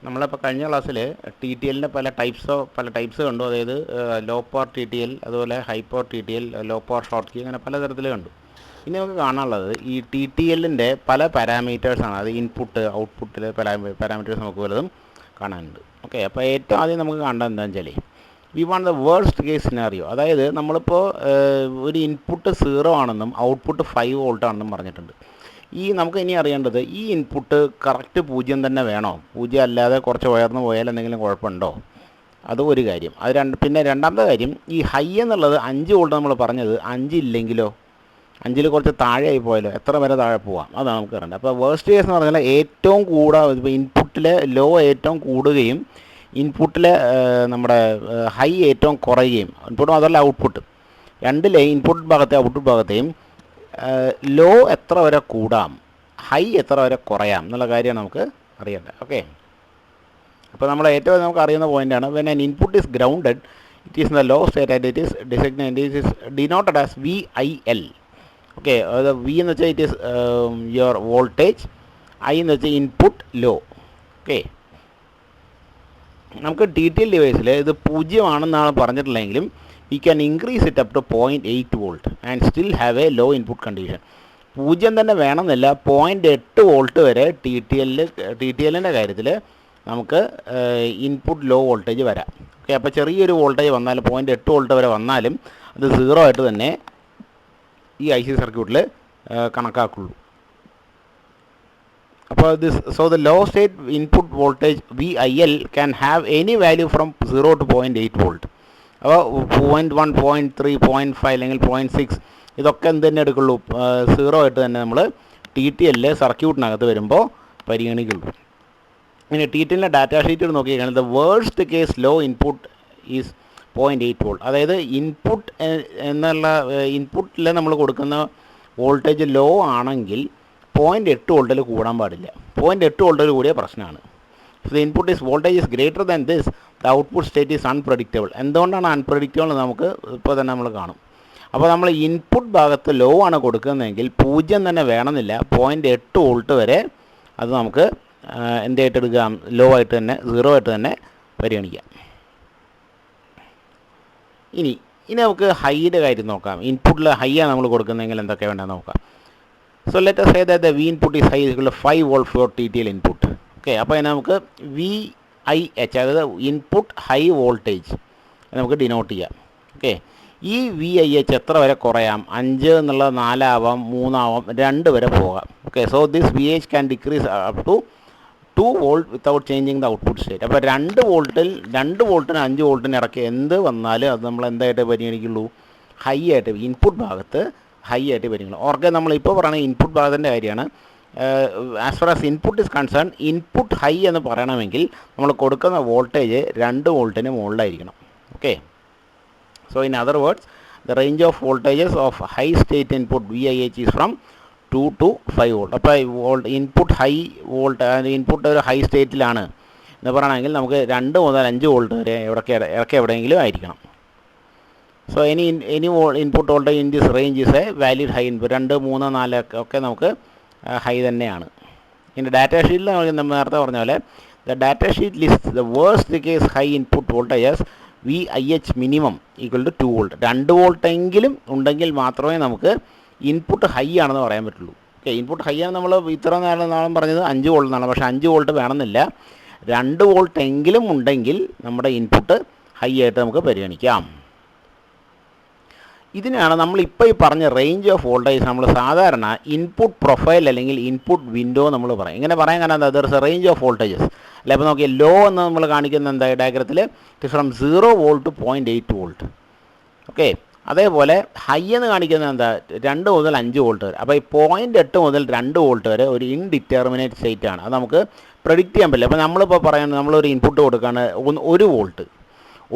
നമ്മളിപ്പോൾ കഴിഞ്ഞ ക്ലാസ്സിൽ ടി ടി എല്ലിൻ്റെ പല ടൈപ്സ് കണ്ടു. അതായത് low power T T L, അതുപോലെ high power T T L, low power short key, അങ്ങനെ പലതരത്തിൽ കണ്ടു. ഇനി നമുക്ക് കാണാനുള്ളത് ഈ ടി ടി എല്ലിൻ്റെ പല പാരാമീറ്റേഴ്സാണ്. അത് ഇൻപുട്ട് ഔട്ട്പുട്ടിൽ പാരാമീറ്റേഴ്സ് നമുക്ക് വല്ലതും കാണാനുണ്ട്. ഓക്കെ, അപ്പോൾ ഏറ്റവും ആദ്യം നമുക്ക് കാണേണ്ടത് എന്താണെന്ന് വെച്ചാൽ we want the worst case scenario. അതായത് നമ്മളിപ്പോൾ ഒരു ഇൻപുട്ട് 0 ആണെന്നും ഔട്ട്പുട്ട് 5 വോൾട്ട് ആണെന്നും പറഞ്ഞിട്ടുണ്ട്. നമുക്ക് ഇനി അറിയേണ്ടത് ഈ ഇൻപുട്ട് കറക്റ്റ് 0 തന്നെ വേണോ, 0 അല്ലാതെ കുറച്ച് ഉയർന്നു പോയാൽ എന്തെങ്കിലും കുഴപ്പമുണ്ടോ, അത് ഒരു കാര്യം. പിന്നെ രണ്ടാമത്തെ കാര്യം, ഈ ഹൈ എന്നുള്ളത് 5 വോൾട്ട് നമ്മൾ പറഞ്ഞത് 5 ഇല്ലെങ്കിലോ, 5 കുറച്ച് താഴെ ആയി പോയാലോ, എത്ര വരെ താഴെ പോവാം, അതാണ് നമുക്ക് അറിയേണ്ടത്. അപ്പോൾ വേർസ്റ്റ് കേസ് എന്ന് പറഞ്ഞാൽ ഏറ്റവും ഇപ്പോൾ ഇൻപുട്ടിലെ ലോ ഏറ്റവും കൂടുകയും ഇൻപുട്ടിലെ നമ്മുടെ ഹൈ ഏറ്റവും കുറയുകയും, ഇൻപുട്ടും അതല്ല ഔട്ട്പുട്ട് രണ്ടിലെ ഇൻപുട്ട് ഭാഗത്തെ ഔട്ട്പുട്ട് ഭാഗത്തെയും ലോ എത്ര വരെ കൂടാം, ഹൈ എത്ര വരെ കുറയാം എന്നുള്ള കാര്യമാണ് നമുക്ക് അറിയേണ്ടത്. ഓക്കെ, അപ്പോൾ നമ്മൾ ഏറ്റവും നമുക്ക് അറിയുന്ന പോയിൻ്റാണ് when an input is grounded it is in the low state and it is designated, it is denoted as VIL. Okay, അത് വി എന്ന് വെച്ചാൽ it is your voltage, I എന്ന് വെച്ചാൽ ഇൻപുട്ട് ലോ. ഓക്കെ, നമുക്ക് ടി ടി എൽ ഡിവൈസിൽ ഇത് 0 ആണെന്നാണ് പറഞ്ഞിട്ടുള്ളതെങ്കിലും we can increase it up to 0.8 volt and still have a low input condition. 0 തന്നെ വേണമെന്നില്ല, 0.8 വോൾട്ട് വരെ ടി ടി എല്ലിൻ്റെ കാര്യത്തിൽ നമുക്ക് ഇൻപുട്ട് ലോ വോൾട്ടേജ് വരാം. ഓക്കെ, അപ്പോൾ ചെറിയൊരു വോൾട്ടേജ് വന്നാലും 0.8 വോൾട്ട് വരെ വന്നാലും അത് 0 ആയിട്ട് തന്നെ ഈ IC സർക്യൂട്ടിൽ കണക്കാക്കുള്ളൂ. അപ്പോൾ the low state input voltage VIL can have any value from 0 to 0.8 volt. അപ്പോൾ 0.1, 0.3, 0.5 അല്ലെങ്കിൽ 0.6 ഇതൊക്കെ എന്ത് തന്നെ എടുക്കുള്ളൂ, 0 ആയിട്ട് തന്നെ നമ്മൾ ടി ടി എല്ലിൽ സർക്യൂട്ടിനകത്ത് വരുമ്പോൾ പരിഗണിക്കുള്ളൂ. ഇനി ടി ടി എല്ലിൻ്റെ ഡാറ്റ ഷീറ്റ് നോക്കിക്കഴിഞ്ഞാൽ the worst case low input is 0.8 volt. അതായത് ഇൻപുട്ട് എന്നുള്ള ഇൻപുട്ടിൽ നമ്മൾ കൊടുക്കുന്ന വോൾട്ടേജ് ലോ ആണെങ്കിൽ 0.8 വോൾട്ടിൽ കൂടാൻ പാടില്ല. 0.8 വോൾട്ടിൽ കൂടിയ പ്രശ്നമാണ്. If the input is voltage is greater than this, the output state is unpredictable. എന്തുകൊണ്ടാണ് അൺപ്രഡിക്റ്റബിൾ എന്ന് നമുക്ക് ഇപ്പോൾ തന്നെ നമ്മൾ കാണും. അപ്പോൾ നമ്മൾ ഇൻപുട്ട് ഭാഗത്ത് ലോ ആണ് കൊടുക്കുന്നതെങ്കിൽ 0 തന്നെ വേണമെന്നില്ല, 0.8 വോൾട്ട് വരെ അത് നമുക്ക് എന്തായിട്ട് എടുക്കാം, ലോ ആയിട്ട് തന്നെ 0 ആയിട്ട് തന്നെ പരിഗണിക്കാം. ഇനി നമുക്ക് ഹൈയുടെ കാര്യം നോക്കാം. ഇൻപുട്ടിൽ ഹൈ ആണ് നമ്മൾ കൊടുക്കുന്നതെങ്കിൽ എന്തൊക്കെ വേണ്ടതെന്ന് നോക്കാം. So let us say that the V input is high is equal to 5 volt for TTL input. Okay, അപ്പോൾ നമുക്ക് VIH അതായത് ഇൻപുട്ട് ഹൈ വോൾട്ടേജ് നമുക്ക് ഡിനോട്ട് ചെയ്യാം. ഓക്കെ, ഈ VIH എത്ര വരെ കുറയാം, 5 എന്നുള്ളത് 4 ആവാം, 3 ആവാം, 2 വരെ പോകാം. Okay, so this VIH can decrease up to 2 volt without changing the output state. അപ്പോൾ 2 വോൾട്ടിന് 5 വോൾട്ടിന് ഇടയ്ക്ക് എന്ത് വന്നാലും അത് നമ്മൾ എന്തായിട്ട് പരിഗണിക്കുള്ളൂ, ഹൈ ആയിട്ട് ഇൻപുട്ട് ഭാഗത്ത് ഹൈ ആയിട്ട് പരിഗണിക്കണം. ഓർക്കെ, നമ്മളിപ്പോൾ പറയുന്നത് ഇൻപുട്ട് ഭാഗത്തിൻ്റെ കാര്യമാണ്. As far as input is concern, input high എന്ന് പറയണമെങ്കിൽ നമ്മൾ കൊടുക്കുന്ന വോൾട്ടേജ് 2 വോൾട്ടിന് മുകളിലായിരിക്കണം. Okay, so in other words the range of voltages of high state input VIH is from 2 to 5 volt. അപ്പോൾ ഇൻപുട്ട് ഹൈ വോൾട്ട് ഇൻപുട്ട് ഒരു high സ്റ്റേറ്റിലാണ് എന്ന് പറയണമെങ്കിൽ നമുക്ക് 2 മുതൽ 5 വോൾട്ട് വരെ എവിടെയെങ്കിലും ആയിരിക്കണം. So any input voltage in this range is a valid high input. 2, 3, 4 ഒക്കെ നമുക്ക് ഹൈ തന്നെയാണ്. ഇനി ഡാറ്റ ഷീറ്റിൽ നമ്മൾ നേരത്തെ പറഞ്ഞ പോലെ the data sheet list the worst case high input voltages VIH minimum equal to 2 volt. 2 വോൾട്ടെങ്കിലും ഉണ്ടെങ്കിൽ മാത്രമേ നമുക്ക് ഇൻപുട്ട് ഹൈ ആണെന്ന് പറയാൻ പറ്റുള്ളൂ. ഓക്കെ, ഇൻപുട്ട് ഹൈ ആണ് നമ്മൾ ഇത്ര നാളും പറഞ്ഞത് 5 വോൾട്ട് എന്നാണ്. പക്ഷേ 5 വോൾട്ട് വേണമെന്നില്ല, 2 വോൾട്ടെങ്കിലും ഉണ്ടെങ്കിൽ നമ്മുടെ ഇൻപുട്ട് ഹൈ ആയിട്ട് നമുക്ക് പരിഗണിക്കാം. ഇതിനാണ് നമ്മളിപ്പോൾ ഈ പറഞ്ഞ റേഞ്ച് ഓഫ് വോൾട്ടേജ് നമ്മൾ സാധാരണ ഇൻപുട്ട് പ്രൊഫൈൽ അല്ലെങ്കിൽ ഇൻപുട്ട് വിൻഡോ നമ്മൾ പറയും. ഇങ്ങനെ പറയാൻ കാരണം എന്താ, there is a range of voltages. അല്ല, ഇപ്പോൾ നോക്കിയാൽ ലോ എന്ന് നമ്മൾ കാണിക്കുന്ന എന്താ ഡയഗ്രത്തിൽ from 0 volt to 0.8 volt. Okay, അതേപോലെ ഹൈ എന്ന് കാണിക്കുന്നത് എന്താ 2 മുതൽ 5 വോൾട്ട് വരെ. അപ്പോൾ ഈ 0.8 മുതൽ 2 വോൾട്ട് വരെ ഒരു ഇൻഡിറ്റർമിനേറ്റ് സ്റ്റേറ്റ് ആണ്. അത് നമുക്ക് പ്രെഡിക്റ്റ് ചെയ്യാൻ പറ്റില്ല. അപ്പോൾ നമ്മളിപ്പോൾ പറയുന്നത് നമ്മളൊരു ഇൻപുട്ട് കൊടുക്കുകയാണ് 1 വോൾട്ട്.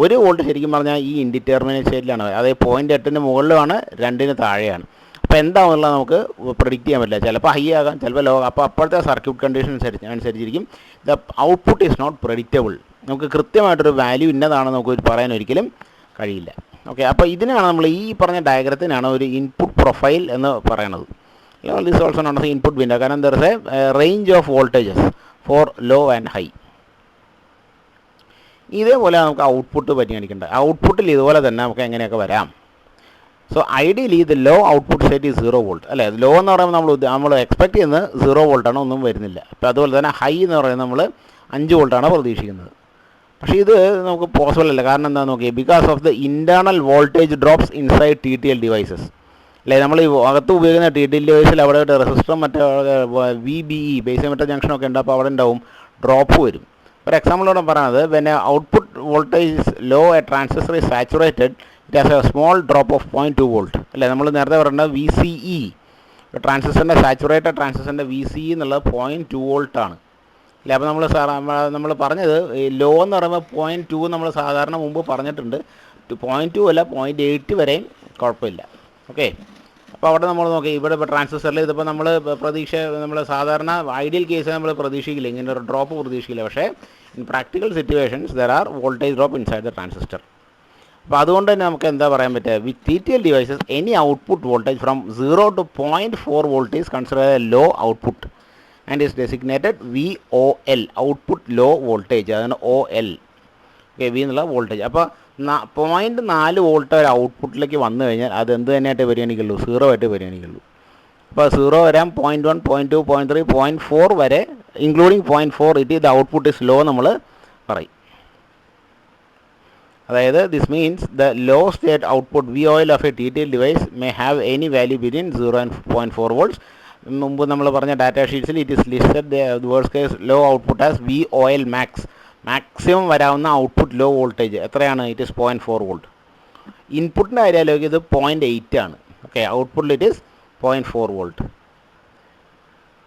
1 വോൾട്ട് ശരിക്കും പറഞ്ഞാൽ ഈ ഇൻഡിറ്റർമിനേറ്റ് സ്റ്റേറ്റിലാണ്. അതായത് 0.8ന് മുകളിലുമാണ്, 2ന് താഴെയാണ്. അപ്പോൾ എന്താണെന്നുള്ളത് നമുക്ക് പ്രെഡിക്റ്റ് ചെയ്യാൻ പറ്റില്ല. ചിലപ്പോൾ ഹൈ ആകാം, ചിലപ്പോൾ ലോ. അപ്പോൾ അപ്പോഴത്തെ സർക്യൂട്ട് കണ്ടീഷൻ അനുസരിച്ചിരിക്കും the output is not predictable. നമുക്ക് കൃത്യമായിട്ടൊരു വാല്യൂ ഇന്നതാണെന്ന് നമുക്ക് പറയാൻ ഒരിക്കലും കഴിയില്ല. ഓക്കെ, അപ്പോൾ ഇതിനാണ് നമ്മൾ ഈ പറഞ്ഞ ഡയഗ്രത്തിനാണ് ഒരു ഇൻപുട്ട് പ്രൊഫൈൽ എന്ന് പറയുന്നത്. This also not input window. കാരണം there is a range of voltages for low and high. ഇതേപോലെ നമുക്ക് ഔട്ട്പുട്ട് പരിഗണിക്കേണ്ടത്. ഔട്ട്പുട്ടിൽ ഇതുപോലെ തന്നെ നമുക്ക് എങ്ങനെയൊക്കെ വരാം. സോ ഐഡിയലി ഇത് low output state is 0 volt അല്ലേ. ലോ എന്ന് പറയുമ്പോൾ നമ്മൾ എക്സ്പെക്ട് ചെയ്യുന്നത് 0 വോൾട്ടാണ്, ഒന്നും വരുന്നില്ല. അപ്പോൾ അതുപോലെ തന്നെ ഹൈ എന്ന് പറയുന്നത് നമ്മൾ 5 വോൾട്ടാണ് പ്രതീക്ഷിക്കുന്നത്. പക്ഷേ ഇത് നമുക്ക് പോസിബിൾ അല്ല. കാരണം എന്താണെന്ന് നോക്കി, because of the internal voltage drops inside TTL devices അല്ലേ. നമ്മൾ ഈ അകത്ത് ഉപയോഗിക്കുന്ന TTL ഡിവൈസിൽ അവിടെ റെസിസ്റ്ററും മറ്റേ VBE ബേസ് മെറ്റൽ ജംഗ്ഷനൊക്കെ ഉണ്ട്. അപ്പോൾ അവിടെ ഉണ്ടാവും ഡ്രോപ്പ് വരും. ഒരു എക്സാമ്പിളോടെ പറയുന്നത്, when output voltage low a transistor is saturated it has a small drop of 0.2 volt അല്ലേ. നമ്മൾ നേരത്തെ പറഞ്ഞത് VCE ട്രാൻസിസ്റ്ററിൻ്റെ സാച്ചുറേറ്റഡ് ട്രാൻസിസ്റ്ററിൻ്റെ VCE എന്നുള്ളത് 0.2 വോൾട്ടാണ് അല്ലേ. അപ്പോൾ നമ്മൾ പറഞ്ഞത് ലോ എന്ന് പറയുമ്പോൾ 0.2 നമ്മൾ സാധാരണ മുമ്പ് പറഞ്ഞിട്ടുണ്ട്. 0.2 അല്ല 0.8 വരെയും കുഴപ്പമില്ല. ഓക്കെ, അപ്പോൾ അവിടെ നമ്മൾ നോക്കി ഇവിടെ ഇപ്പോൾ ട്രാൻസിസ്റ്ററിൽ ഇതിപ്പോൾ നമ്മൾ നമ്മൾ സാധാരണ ഐഡിയൽ കേസ് നമ്മൾ പ്രതീക്ഷിക്കില്ല, ഇങ്ങനെ ഒരു ഡ്രോപ്പ് പ്രതീക്ഷിക്കില്ല. പക്ഷേ in practical situations there are voltage drop inside the transistor. അപ്പോൾ അതുകൊണ്ട് തന്നെ നമുക്ക് എന്താ പറയാൻ പറ്റുക, with TTL devices any output voltage from 0 to 0.4 volt is consider a low output and is designated VOL output low voltage. അതാണ് OL. Okay, V എന്നുള്ള voltage. അപ്പോൾ 0.4 വോൾട്ട് ഒരു ഔട്ട്പുട്ടിലേക്ക് വന്നു കഴിഞ്ഞാൽ അത് എന്ത് തന്നെയായിട്ട് പരിഗണിക്കുള്ളൂ, 0 ആയിട്ട് പരിഗണിക്കുള്ളൂ. അപ്പോൾ 0 വരാം, 0.1, 0.2, 0.3, 0.4 വരെ, ഇൻക്ലൂഡിങ് 0.4 ഇത് ഔട്ട്പുട്ട് ഇസ് ലോ നമ്മൾ പറയും. അതായത് this means the low state output VOL of a TTL device may have any value between 0 and 0.4 volts. മുമ്പ് നമ്മൾ പറഞ്ഞ ഡാറ്റ ഷീറ്റ്സിൽ it is listed the worst case low output as VOL max. Maximum വരാവുന്ന output low voltage എത്രയാണ്? It is 0.4 volt. ഇൻപുട്ടിൻ്റെ കാര്യത്തിലേക്ക് ഇത് 0.8 ആണ്. ഓക്കെ, ഔട്ട്പുട്ടിൽ ഇറ്റ് ഇസ് 0.4 വോൾട്ട്.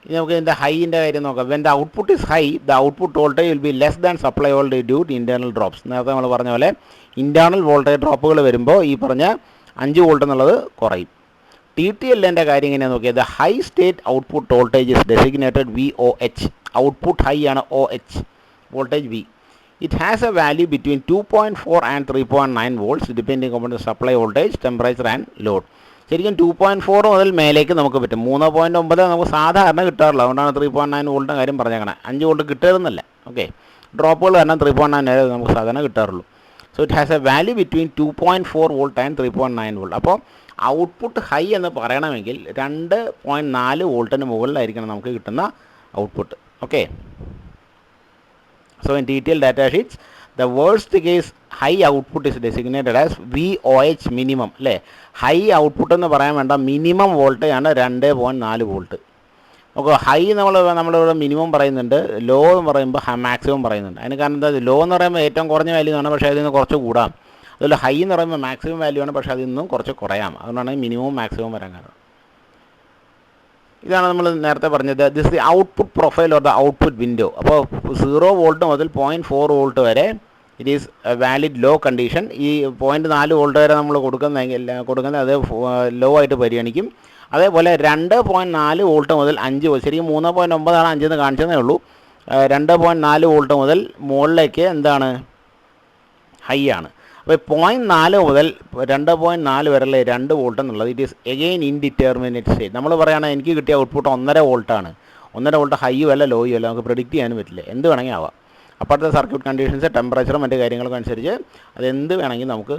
ഇനി നമുക്ക് ഇതിൻ്റെ ഹൈൻ്റെ കാര്യം നോക്കാം. When the output is high the output voltage will be less than supply voltage due to internal drops. നേരത്തെ നമ്മൾ പറഞ്ഞ പോലെ ഇൻറ്റേർണൽ വോൾട്ടേജ് ഡ്രോപ്പുകൾ വരുമ്പോൾ ഈ പറഞ്ഞ 5 വോൾട്ട് എന്നുള്ളത് കുറയും. TTLൻ്റെ കാര്യം എങ്ങനെയാണ് നോക്കിയത്, the high state output voltage is designated VOH. Output high ആണ് OH voltage V. It has a value between 2.4 and 3.9 volts depending upon the supply voltage, temperature and load. ശരിക്കും 2.4 മുതൽ മേലേക്ക് നമുക്ക് പറ്റും. 3.9 നമുക്ക് സാധാരണ കിട്ടാറില്ല. അതുകൊണ്ടാണ് 3.9 വോൾട്ടിൻ്റെ കാര്യം പറഞ്ഞേക്കണം. 5 വോൾട്ട് കിട്ടരുതെന്നല്ല. ഓക്കെ, ഡ്രോപ്പുകൾ കാരണം 3.9 വരെ നമുക്ക് സാധാരണ കിട്ടാറുള്ളൂ. So it has a value between 2.4 volt and 3.9 volt. അപ്പോൾ ഔട്ട്പുട്ട് ഹൈ എന്ന് പറയണമെങ്കിൽ 2.4 വോൾട്ടിന് മുകളിലായിരിക്കണം നമുക്ക് കിട്ടുന്ന output. Okay, so in TTL data sheets the worst case high output is designated as VOH minimum അല്ലേ. ഹൈ ഔട്ട്പുട്ട് എന്ന് പറയാൻ വേണ്ട, മിനിമം വോൾട്ടേജ് ആണ് 2.4 വോൾട്ട്. ഓക്കെ, ഹൈ നമ്മളിവിടെ മിനിമം പറയുന്നുണ്ട്, ലോ എന്ന് പറയുമ്പോൾ മാക്സിമം പറയുന്നുണ്ട്. അതിന് കാരണം എന്താ, ലോ എന്ന് പറയുമ്പോൾ ഏറ്റവും കുറഞ്ഞ വാല്യൂ ആണ്, പക്ഷേ അതിൽ നിന്ന് കുറച്ച് കൂടാം. അതുപോലെ ഹൈ എന്ന് പറയുമ്പോൾ മാക്സിമം വാല്യൂ ആണ്, പക്ഷേ അതിൽ നിന്നും കുറച്ച് കുറയാം. അതുകൊണ്ടാണ് മിനിമവും മാക്സിമവും വരാൻ കാരണം. ഇതാണ് നമ്മൾ നേരത്തെ പറഞ്ഞത്, this the output profile or the output window. അപ്പോൾ 0 വോൾട്ട് മുതൽ 0.4 വോൾട്ട് വരെ it is a valid low condition. ഈ 0.4 വോൾട്ട് വരെ നമ്മൾ കൊടുക്കുന്നത് അത് ലോ ആയിട്ട് പരിഗണിക്കും. അതേപോലെ 2.4 വോൾട്ട് മുതൽ 5 ശരിക്കും 3.9 ആണ് 5 എന്ന് കാണിച്ചതേ ഉള്ളൂ. 2.4 വോൾട്ട് മുതൽ മുകളിലേക്ക് എന്താണ്, ഹൈ ആണ്. അപ്പോൾ 0.4 മുതൽ 2.4 വരെയുള്ള 2 വോൾട്ട് എന്നുള്ളത് it is again indeterminate state. നമ്മൾ പറയുകയാണെങ്കിൽ എനിക്ക് കിട്ടിയ ഔട്ട്പുട്ട് 1.5 വോൾട്ടാണ്. 1.5 വോൾട്ട് ഹൈയും അല്ല ലോയും അല്ല, നമുക്ക് പ്രെഡിക്റ്റ് ചെയ്യാനും പറ്റില്ല. എന്ത് വേണമെങ്കിൽ ആവാം. അപ്പോഴത്തെ സർക്യൂട്ട് കണ്ടീഷൻസ്, ടെമ്പറേച്ചറും മറ്റു കാര്യങ്ങളൊക്കെ അനുസരിച്ച് അതെന്ത് വേണമെങ്കിൽ നമുക്ക്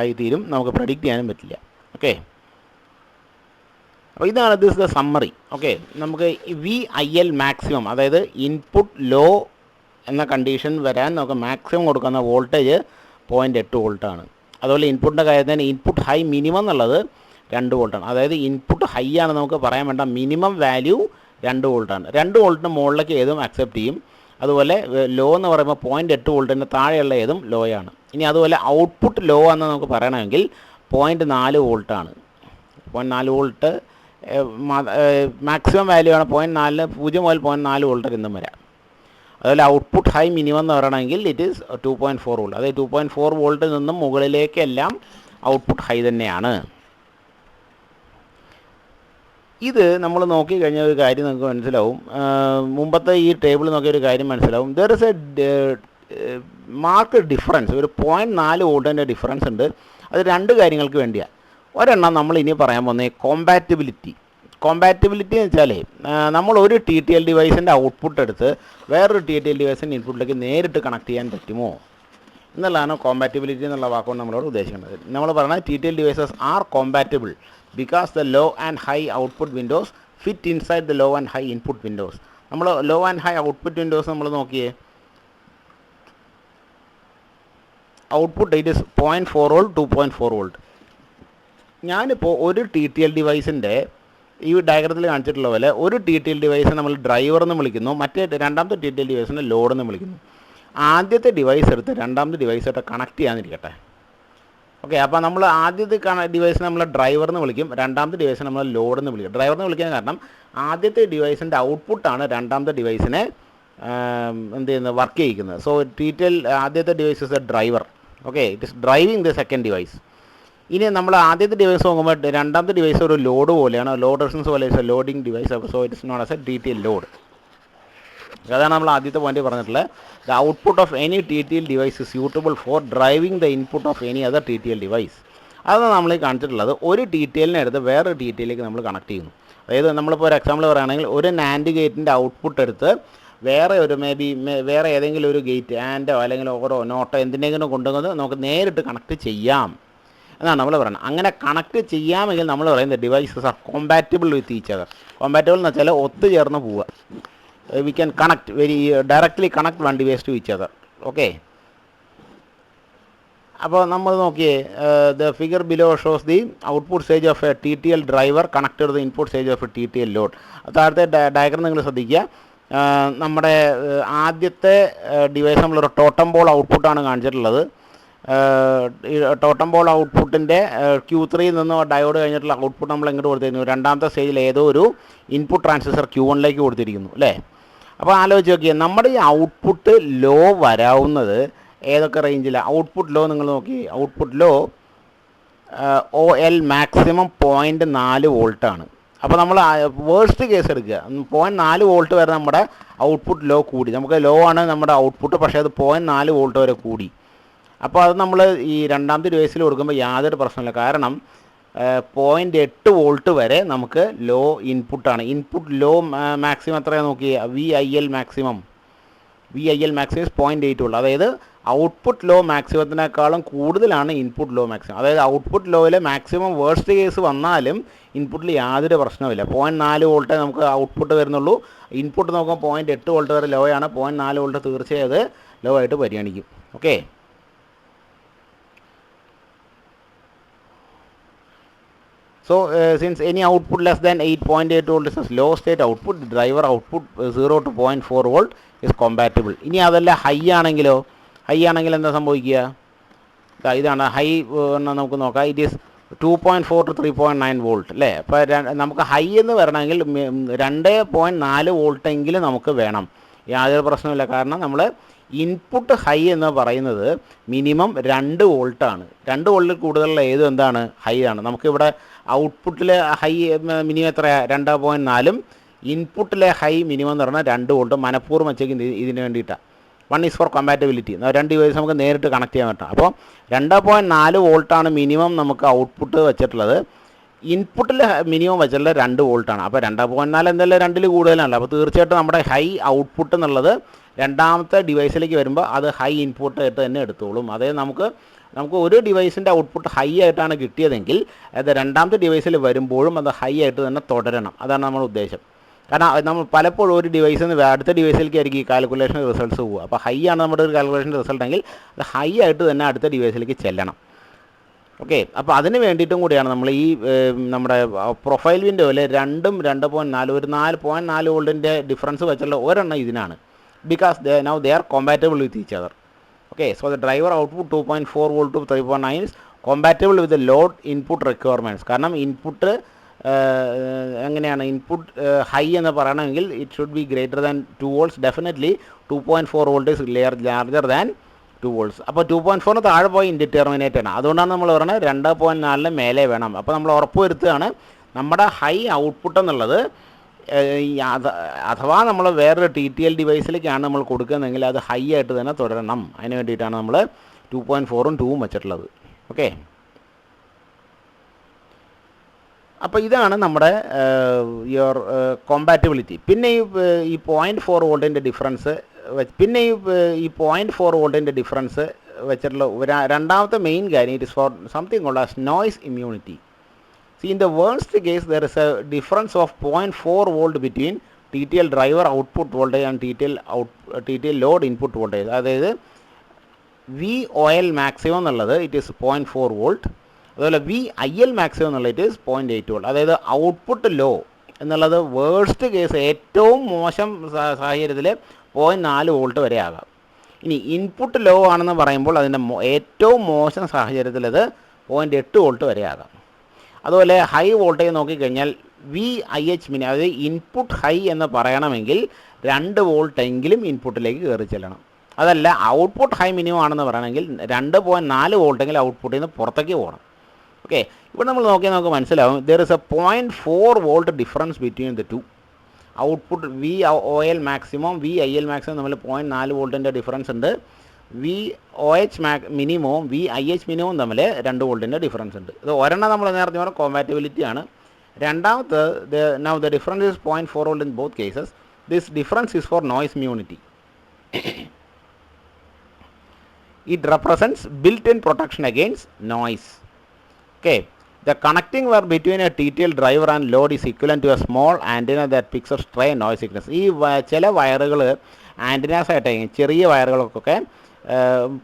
ആയിത്തീരും, നമുക്ക് പ്രെഡിക്റ്റ് ചെയ്യാനും പറ്റില്ല. ഓക്കെ, അപ്പോൾ ഇതാണ് ദിസ് ദ സമ്മറി. ഓക്കെ, നമുക്ക് VIL മാക്സിമം, അതായത് ഇൻപുട്ട് ലോ എന്ന കണ്ടീഷൻ വരാൻ നമുക്ക് മാക്സിമം കൊടുക്കുന്ന വോൾട്ടേജ് 0.8 വോൾട്ടാണ്. അതുപോലെ ഇൻപുട്ടിൻ്റെ കാര്യത്തിന് ഇൻപുട്ട് ഹൈ മിനിമം എന്നുള്ളത് 2 വോൾട്ടാണ്. അതായത് ഇൻപുട്ട് ഹൈ ആണ് നമുക്ക് പറയാൻ വേണ്ട, മിനിമം വാല്യൂ 2 വോൾട്ടാണ്. 2 വോൾട്ടിന് മുകളിലേക്ക് ഏതും അക്സെപ്റ്റ് ചെയ്യും. അതുപോലെ ലോ എന്ന് പറയുമ്പോൾ 0.8 വോൾട്ടിൻ്റെ താഴെയുള്ള ഏതും ലോയാണ്. ഇനി അതുപോലെ ഔട്ട്പുട്ട് ലോ എന്ന് നമുക്ക് പറയണമെങ്കിൽ 0.4 വോൾട്ടാണ്. 0.4 വോൾട്ട് മാക്സിമം വാല്യൂ ആണ്. 0.4 0 മുതൽ 0.4 വോൾട്ട് എന്നും വരാം. അതുപോലെ ഔട്ട്പുട്ട് ഹൈ മിനിമം എന്ന് പറയണമെങ്കിൽ ഇറ്റ് ഈസ് 2.4 വോൾട്ട്. അതായത് 2.4 വോൾട്ടിൽ നിന്നും മുകളിലേക്കെല്ലാം ഔട്ട്പുട്ട് ഹൈ തന്നെയാണ്. ഇത് നമ്മൾ നോക്കിക്കഴിഞ്ഞാൽ ഒരു കാര്യം നമുക്ക് മനസ്സിലാവും. മുമ്പത്തെ ഈ ടേബിൾ നോക്കിയ ഒരു കാര്യം മനസ്സിലാവും. There is A mark difference, ഒരു 0.4 വോൾട്ടിൻ്റെ ഡിഫറൻസ് ഉണ്ട്. അത് 2 കാര്യങ്ങൾക്ക് വേണ്ടിയാണ്. ഒരെണ്ണം നമ്മൾ ഇനി പറയാൻ പോകുന്നത് കോമ്പാറ്റബിലിറ്റി. കോമ്പാറ്റബിലിറ്റി എന്ന് വെച്ചാൽ നമ്മൾ ഒരു ടി ടി എൽ ഡിവൈസിൻ്റെ ഔട്ട്പുട്ട് എടുത്ത് വേറൊരു ടി ടി എൽ ഡിവൈസിൻ്റെ ഇൻപുട്ടിലേക്ക് നേരിട്ട് കണക്ട് ചെയ്യാൻ പറ്റുമോ എന്നുള്ളതാണ് കോമ്പാറ്റബിലിറ്റി എന്നുള്ള വാക്കുകൊണ്ട് നമ്മളോട് ഉദ്ദേശിക്കുന്നത്. നമ്മൾ പറഞ്ഞാൽ T T L devices are compatible because the low and high output windows fit inside the low and high input windows. നമ്മൾ low and high output windows നമ്മൾ നോക്കിയേ, output it is 0.4 volt 2.4 volt. ഞാനിപ്പോൾ ഒരു T T L ഡിവൈസിൻ്റെ ഈ ഡയഗ്രത്തിൽ കാണിച്ചിട്ടുള്ള പോലെ ഒരു T T L ഡിവൈസിനെ നമ്മൾ ഡ്രൈവർ എന്ന് വിളിക്കുന്നു, മറ്റേ രണ്ടാമത്തെ ടി ടി എൽ ഡിവൈസിനെ ലോഡ് എന്ന് വിളിക്കുന്നു. ആദ്യത്തെ ഡിവൈസ് എടുത്ത് രണ്ടാമത്തെ ഡിവൈസായിട്ട് കണക്ട് ചെയ്യാന്നിരിക്കട്ടെ. ഓക്കെ, അപ്പോൾ നമ്മൾ ആദ്യത്തെ ഡിവൈസിനെ നമ്മൾ ഡ്രൈവർ എന്ന് വിളിക്കും, രണ്ടാമത്തെ ഡിവൈസിനെ നമ്മൾ ലോഡ് എന്ന് വിളിക്കും. ഡ്രൈവർ എന്ന് വിളിക്കാൻ കാരണം ആദ്യത്തെ ഡിവൈസിൻ്റെ ഔട്ട്പുട്ടാണ് രണ്ടാമത്തെ ഡിവൈസിനെ എന്ത് ചെയ്യുന്നത്, വർക്ക് ചെയ്യിക്കുന്നത്. സോ ടി ടി എൽ ആദ്യത്തെ device is a driver. Okay, it is driving the second device. ഇനി നമ്മൾ ആദ്യത്തെ ഡിവൈസ് നോക്കുമ്പോൾ രണ്ടാമത്തെ ഡിവൈസ് ഒരു ലോഡ് പോലെയാണ്, ലോഡ് റെസിസ്റ്റൻസ് പോലെ loading device. So it is not as a T T L load. അതാണ് നമ്മൾ ആദ്യത്തെ പോയിന്റ് പറഞ്ഞിട്ടുള്ളത്. The output of any T T L device is suitable for driving the input of any other T T L device. അതാണ് നമ്മൾ കാണിച്ചിട്ടുള്ളത്. ഒരു T T എല്ലിനെ എടുത്ത് വേറൊരു ടി ടി എല്ലിലേക്ക് നമ്മൾ കണക്ട് ചെയ്യുന്നു. അതായത് നമ്മളിപ്പോൾ ഒരു എക്സാമ്പിൾ പറയുകയാണെങ്കിൽ ഒരു നാൻഡ് ഗേറ്റിൻ്റെ ഔട്ട്പുട്ട് എടുത്ത് വേറെ ഒരു വേറെ ഏതെങ്കിലും ഒരു ഗേറ്റ് ആൻഡോ അല്ലെങ്കിൽ ഓരോ നോട്ടോ എന്തിനെങ്കിലും കൊണ്ടുവന്ന് നമുക്ക് നേരിട്ട് കണക്ട് ചെയ്യാം എന്നാണ് നമ്മൾ പറയുന്നത്. അങ്ങനെ കണക്ട് ചെയ്യാമെങ്കിൽ നമ്മൾ പറയുന്നത് devices are compatible with each other. Compatible എന്ന് വെച്ചാൽ ഒത്തുചേർന്ന് പോവുക. We can connect directly connect one device to each other. Okay, അപ്പോൾ നമ്മൾ നോക്കിയേ, the figure below shows the output stage of a T T L driver connected the input stage of a T T L load. താഴത്തെ diagram നിങ്ങൾ ശ്രദ്ധിക്കുക. നമ്മുടെ ആദ്യത്തെ device നമ്മളൊരു ടോട്ടം pole ഔട്ട്പുട്ടാണ് കാണിച്ചിട്ടുള്ളത്. ടോട്ടം ബോൾ ഔട്ട്പുട്ടിൻ്റെ Q3 നിന്ന് ഡയോഡ് കഴിഞ്ഞിട്ടുള്ള ഔട്ട്പുട്ട് നമ്മൾ എങ്ങോട്ട് കൊടുത്തിരിക്കുന്നു, രണ്ടാമത്തെ സ്റ്റേജിൽ ഏതോ ഒരു ഇൻപുട്ട് ട്രാൻസിസ്റ്റർ Q1ലേക്ക് കൊടുത്തിരിക്കുന്നു അല്ലേ. അപ്പോൾ ആലോചിച്ച് നോക്കിയാൽ നമ്മുടെ ഈ ഔട്ട്പുട്ട് ലോ വരാവുന്നത് ഏതൊക്കെ റേഞ്ചിലാണ്? ഔട്ട്പുട്ട് ലോ നിങ്ങൾ നോക്കി, ഔട്ട്പുട്ട് ലോ OL മാക്സിമം 0.4 വോൾട്ടാണ്. അപ്പോൾ നമ്മൾ വേഴ്സ്റ്റ് കേസ് എടുക്കുക, 0.4 വോൾട്ട് വരെ നമ്മുടെ ഔട്ട്പുട്ട് ലോ കൂടി. നമുക്ക് ലോ ആണ് നമ്മുടെ ഔട്ട്പുട്ട്, പക്ഷേ അത് 0.4 വോൾട്ട് വരെ കൂടി. അപ്പോൾ അത് നമ്മൾ ഈ രണ്ടാമത്തെ ഡിവൈസിൽ കൊടുക്കുമ്പോൾ യാതൊരു പ്രശ്നമില്ല. കാരണം 0.8 വോൾട്ട് വരെ നമുക്ക് ലോ ഇൻപുട്ടാണ്. ഇൻപുട്ട് ലോ മാക്സിമം എത്രയാണ് നോക്കി, VIL മാക്സിമം ഇസ് 0.8 വോൾട്ട്. അതായത് ഔട്ട്പുട്ട് ലോ മാക്സിമത്തിനേക്കാളും കൂടുതലാണ് ഇൻപുട്ട് ലോ മാക്സിമം. അതായത് ഔട്ട്പുട്ട് ലോയിൽ മാക്സിമം വേഴ്സ്റ്റ് കേസ് വന്നാലും ഇൻപുട്ടിൽ യാതൊരു പ്രശ്നമില്ല. 0.4 വോൾട്ടേ നമുക്ക് ഔട്ട്പുട്ട് വരുന്നുള്ളൂ. ഇൻപുട്ട് നോക്കുമ്പോൾ 0.8 വോൾട്ട് വരെ ലോ ആണ്. 0.4 വോൾട്ട് തീർച്ചയായും അത് ലോ ആയിട്ട് പരിഗണിക്കും. Okay, so since any output less than 8.8 volt is a low state output, the driver output 0 to 0.4 volt is compatible. ഇനി അതല്ല ഹൈ ആണെങ്കിലോ, ഹൈ ആണെങ്കിൽ എന്താ സംഭവിക്കുക? ഇതാണ് ഹൈ. നമുക്ക് നോക്കാം, ഇറ്റ് ഈസ് 2.4 to 3.9 വോൾട്ട് അല്ലേ. അപ്പോൾ നമുക്ക് ഹൈ എന്ന് വരണമെങ്കിൽ 2.4 വോൾട്ടെങ്കിലും നമുക്ക് വേണം. യാതൊരു പ്രശ്നമില്ല. കാരണം നമ്മൾ ഇൻപുട്ട് ഹൈ എന്ന് പറയുന്നത് മിനിമം 2 വോൾട്ടാണ്. 2 വോൾട്ടിൽ കൂടുതലുള്ള ഏതും എന്താണ്, ഹൈ ആണ്. നമുക്കിവിടെ ഔട്ട്പുട്ടിലെ ഹൈ മിനിമം എത്രയാണ്, 2.4. ഇൻപുട്ടിലെ ഹൈ മിനിമം എന്ന് പറഞ്ഞാൽ 2 വോൾട്ട്. മനഃപൂർവ്വം വെച്ചേക്കുന്നത് ഇതിന് വേണ്ടിയിട്ടാണ്. 1 ഈസ് ഫോർ കമ്പാറ്റബിലിറ്റി. 2 ഡിവൈസ് നമുക്ക് നേരിട്ട് കണക്ട് ചെയ്യാൻ പറ്റും. അപ്പോൾ 2.4 വോൾട്ടാണ് മിനിമം നമുക്ക് ഔട്ട്പുട്ട് വെച്ചിട്ടുള്ളത്. ഇൻപുട്ടിൽ മിനിമം വെച്ചിട്ടുള്ള 2 വോൾട്ടാണ്. അപ്പോൾ 2.4 എന്തായാലും 2-ൽ കൂടുതലാണല്ലോ. അപ്പോൾ തീർച്ചയായിട്ടും നമ്മുടെ ഹൈ ഔട്ട്പുട്ട് എന്നുള്ളത് രണ്ടാമത്തെ ഡിവൈസിലേക്ക് വരുമ്പോൾ അത് ഹൈ ഇൻപുട്ട് ആയിട്ട് തന്നെ എടുത്തോളും. അതായത് നമുക്ക് ഒരു ഡിവൈസിൻ്റെ ഔട്ട്പുട്ട് ഹൈ ആയിട്ടാണ് കിട്ടിയതെങ്കിൽ അത് രണ്ടാമത്തെ ഡിവൈസിൽ വരുമ്പോഴും അത് ഹൈ ആയിട്ട് തന്നെ തുടരണം. അതാണ് നമ്മുടെ ഉദ്ദേശം. കാരണം നമ്മൾ പലപ്പോഴും ഒരു ഡിവൈസിൽ നിന്ന് അടുത്ത ഡിവൈസിലേക്ക് ആയിരിക്കും ഈ കാൽക്കുലേഷൻ റിസൾട്ട്സ് പോകുക. അപ്പോൾ ഹൈ ആണ് നമ്മുടെ ഒരു കാൽക്കുലേഷൻ റിസൾട്ട് എങ്കിൽ അത് ഹൈ ആയിട്ട് തന്നെ അടുത്ത ഡിവൈസിലേക്ക് ചെല്ലണം. ഓക്കെ, അപ്പോൾ അതിന് വേണ്ടിയിട്ടും കൂടിയാണ് നമ്മൾ ഈ നമ്മുടെ പ്രൊഫൈൽ വിൻഡോയിൽ 2ഉം 2.4 ഒരു 4.4 വോൾട്ടിൻ്റെ ഡിഫറൻസ് വെച്ചുള്ള ഒരെണ്ണം ഇതിനാണ്. because they are compatible with each other. Okay, so the driver output 2.4 volt to 3.9 is compatible with the load input requirements. കാരണം ഇൻപുട്ട് എങ്ങനെയാണ്, ഇൻപുട്ട് ഹൈ എന്ന് പറയണമെങ്കിൽ it should be greater than 2 volts. Definitely 2.4 volt is larger than 2 volts. അപ്പോൾ 2.4 താഴെ പോയി indeterminate ആണ്. അതുകൊണ്ടാണ് നമ്മൾ പറയുന്നത് 2.4 മേലെ വേണം. അപ്പോൾ നമ്മൾ ഉറപ്പ് വരുത്തുകയാണ് നമ്മുടെ ഹൈ ഔട്ട്പുട്ട് എന്നുള്ളത് അഥവാ നമ്മൾ വേറൊരു ടി ടി എൽ ഡിവൈസിലേക്കാണ് നമ്മൾ കൊടുക്കുന്നതെങ്കിൽ അത് ഹൈ ആയിട്ട് തന്നെ തുടരണം. അതിന് വേണ്ടിയിട്ടാണ് നമ്മൾ 2.4ഉം 2ഉം വെച്ചിട്ടുള്ളത്. ഓക്കെ, അപ്പോൾ ഇതാണ് നമ്മുടെ യുവർ കോമ്പാറ്റബിലിറ്റി. പിന്നെ ഈ 0.4 വോൾട്ടിൻ്റെ ഡിഫറൻസ് ഈ 0.4 വോൾട്ടിൻ്റെ ഡിഫറൻസ് വെച്ചിട്ടുള്ള രണ്ടാമത്തെ മെയിൻ കാര്യം, it is for something called as noise immunity. See, in the worst case, there is a difference of 0.4 volt between TTL driver output voltage and TTL load input voltage. അതായത് VOL maximum എന്നുള്ളത് it is 0.4 volt, അതുപോലെ VIL maximum എന്നുള്ളത് it is 0.8 volt. അതായത് output law എന്നുള്ളത് worst case ഏറ്റവും മോശം സാഹചര്യത്തിൽ 0.4 volt വരെ ആകാം. ഇനി ഇൻപുട്ട് ലോ ആണെന്ന് പറയുമ്പോൾ അതിൻ്റെ ഏറ്റവും മോശം സാഹചര്യത്തിൽ അത് 0.8 വോൾട്ട് വരെ ആകാം. അതുപോലെ ഹൈ വോൾട്ടേജ് നോക്കിക്കഴിഞ്ഞാൽ VIH മിനി, അതായത് ഇൻപുട്ട് ഹൈ എന്ന് പറയണമെങ്കിൽ 2 വോൾട്ടെങ്കിലും ഇൻപുട്ടിലേക്ക് കയറി ചെല്ലണം. അതല്ല ഔട്ട്പുട്ട് ഹൈ മിനിമം ആണെന്ന് പറയണമെങ്കിൽ 2.4 വോൾട്ടെങ്കിലും ഔട്ട്പുട്ടിൽ നിന്ന് പുറത്തേക്ക് പോകണം. ഓക്കെ, ഇവിടെ നമ്മൾ നോക്കിയാൽ നമുക്ക് മനസ്സിലാവും there is A 0.4 volt difference between the two. Output VOL maximum VIL maximum തമ്മിൽ 0.4 വോൾട്ടിൻ്റെ ഡിഫറൻസ് ഉണ്ട്. VOH മിനിമവും VIH മിനിമവും തമ്മിൽ 2 വോൾട്ടിൻ്റെ ഡിഫറൻസ് ഉണ്ട്. ഇത് ഒരെണ്ണം നമ്മൾ നേരത്തെ പറഞ്ഞ കോമ്പാറ്റബിലിറ്റി ആണ്. രണ്ടാമത്തെ now the difference is 0.4 volt in both cases. This difference is for noise immunity. It represents built-in protection against noise. Okay, the connecting wire between a TTL driver and load is equivalent to a small antenna that picks up stray noise signals. ഈ ചില വയറുകൾ antennas ആയിട്ട് ചെറിയ വയറുകൾക്കൊക്കെ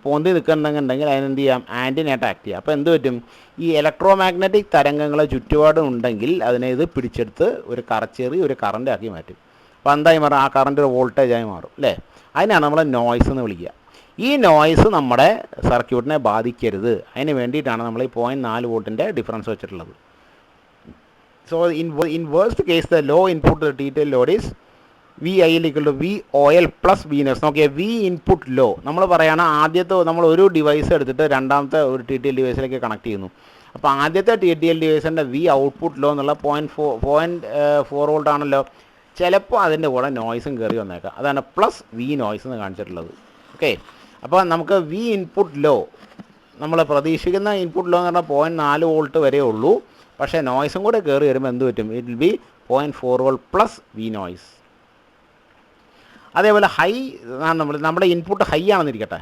പൊന്തി നിൽക്കുന്നുണ്ടെങ്കിൽ അതിനെന്ത് ചെയ്യാം, ആൻറ്റിനയായിട്ട് act ചെയ്യാം. അപ്പോൾ എന്ത് പറ്റും, ഈ ഇലക്ട്രോ മാഗ്നറ്റിക് തരംഗങ്ങൾ ചുറ്റുപാടും ഉണ്ടെങ്കിൽ അതിനെ ഇത് പിടിച്ചെടുത്ത് ഒരു ചെറിയ കറണ്ട് ആക്കി മാറ്റും. അപ്പോൾ എന്തായി മാറും, ആ കറണ്ട് ഒരു വോൾട്ടേജായി മാറും അല്ലേ. അതിനാണ് നമ്മൾ നോയ്സ് എന്ന് വിളിക്കുക. ഈ നോയ്സ് നമ്മുടെ സർക്യൂട്ടിനെ ബാധിക്കരുത്, അതിന് വേണ്ടിയിട്ടാണ് നമ്മൾ ഈ 0.4 വോൾട്ടിൻ്റെ ഡിഫറൻസ് വെച്ചിട്ടുള്ളത്. So in worst case the low input TTL load is VIL equal to VOL plus VNOS. നോക്കിയാൽ V ഇൻപുട്ട് ലോ നമ്മൾ പറയുകയാണ്, ആദ്യത്തെ നമ്മൾ ഒരു ഡിവൈസ് എടുത്തിട്ട് രണ്ടാമത്തെ ഒരു TTL ഡിവൈസിലേക്ക് കണക്ട് ചെയ്യുന്നു. അപ്പോൾ ആദ്യത്തെ TTL ഡിവൈസിൻ്റെ V ഔട്ട്പുട്ട് ലോ എന്നുള്ള 0.4 വോൾട്ട് ആണല്ലോ. ചിലപ്പോൾ അതിൻ്റെ കൂടെ നോയ്സും കയറി വന്നേക്കാം. അതാണ് പ്ലസ് V നോയ്സ് എന്ന് കാണിച്ചിട്ടുള്ളത്. ഓക്കെ, അപ്പോൾ നമുക്ക് V ഇൻപുട്ട് ലോ നമ്മൾ പ്രതീക്ഷിക്കുന്ന ഇൻപുട്ട് ലോ എന്ന് പറഞ്ഞാൽ 0.4 വോൾട്ട് വരെ ഉള്ളൂ. പക്ഷേ നോയ്സും കൂടെ കയറി വരുമ്പോൾ എന്ത് പറ്റും, it will be 0.4 volt plus V noise. അതേപോലെ ഹൈ നമ്മുടെ ഇൻപുട്ട് ഹൈ ആണെന്നിരിക്കട്ടെ,